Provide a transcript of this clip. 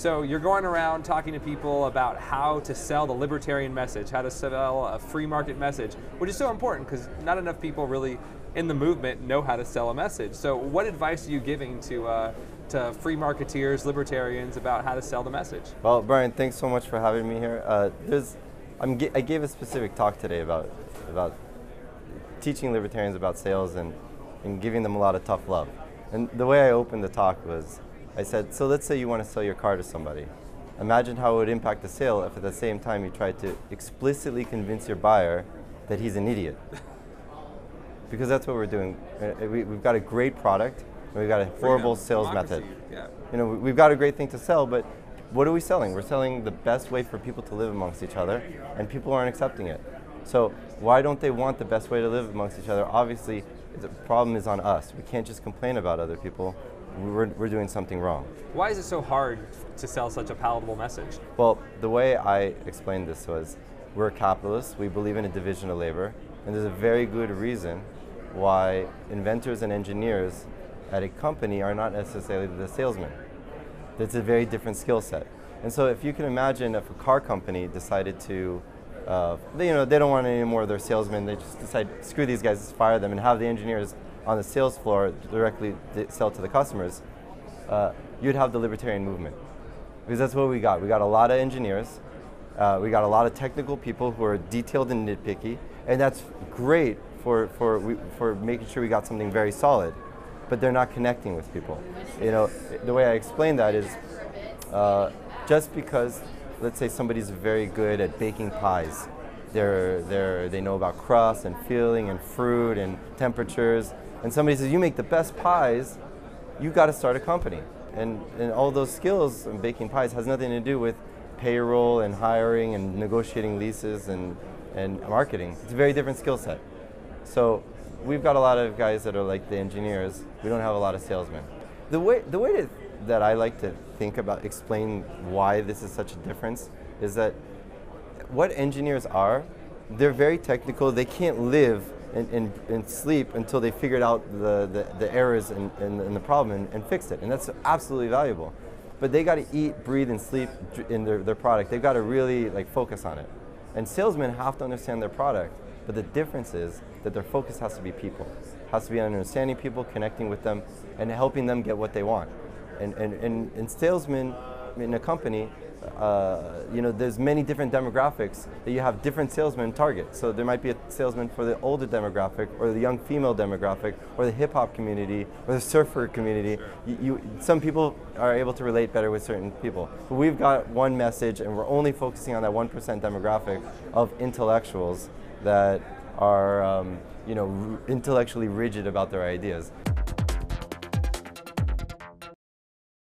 So you're going around talking to people about how to sell the libertarian message, how to sell a free market message, which is so important because not enough people really in the movement know how to sell a message. So what advice are you giving to free marketeers, libertarians, about how to sell the message? Well, Brian, thanks so much for having me here. I gave a specific talk today about teaching libertarians about sales and giving them a lot of tough love. And the way I opened the talk was, I said, so let's say you want to sell your car to somebody. Imagine how it would impact the sale if at the same time you tried to explicitly convince your buyer that he's an idiot. Because that's what we're doing. We've got a great product, and we've got a horrible sales method. Yeah. You know, we've got a great thing to sell, but what are we selling? We're selling the best way for people to live amongst each other, and people aren't accepting it. So why don't they want the best way to live amongst each other? Obviously, the problem is on us. We can't just complain about other people. We're doing something wrong. Why is it so hard to sell such a palatable message? Well, the way I explained this was, we're capitalists, we believe in a division of labor, and there's a very good reason why inventors and engineers at a company are not necessarily the salesmen. That's a very different skill set. And so if you can imagine if a car company decided to, they don't want any more of their salesmen, they just decide, screw these guys, just fire them, and have the engineers on the sales floor directly sell to the customers, you'd have the libertarian movement. Because that's what we got. We got a lot of engineers, we got a lot of technical people who are detailed and nitpicky, and that's great for making sure we got something very solid, but they're not connecting with people. You know, the way I explain that is, just because, let's say somebody's very good at baking pies, they know about crust and filling and fruit and temperatures, and somebody says, you make the best pies, you got to start a company. And all those skills in baking pies has nothing to do with payroll and hiring and negotiating leases and marketing. It's a very different skill set. So we've got a lot of guys that are like the engineers. We don't have a lot of salesmen. The way that I like to think about, explain why this is such a difference, is that what engineers are, they're very technical. They can't live and sleep until they figured out the errors and the problem and fixed it. And that's absolutely valuable. But they got to eat, breathe, and sleep in their product. They've got to really focus on it. And salesmen have to understand their product. But the difference is that their focus has to be people. Has to be on understanding people, connecting with them, and helping them get what they want. And salesmen in a company, there's many different demographics that you have different salesmen target. So there might be a salesman for the older demographic, or the young female demographic, or the hip hop community, or the surfer community. Some people are able to relate better with certain people. But we've got one message, and we're only focusing on that 1% demographic of intellectuals that are intellectually rigid about their ideas.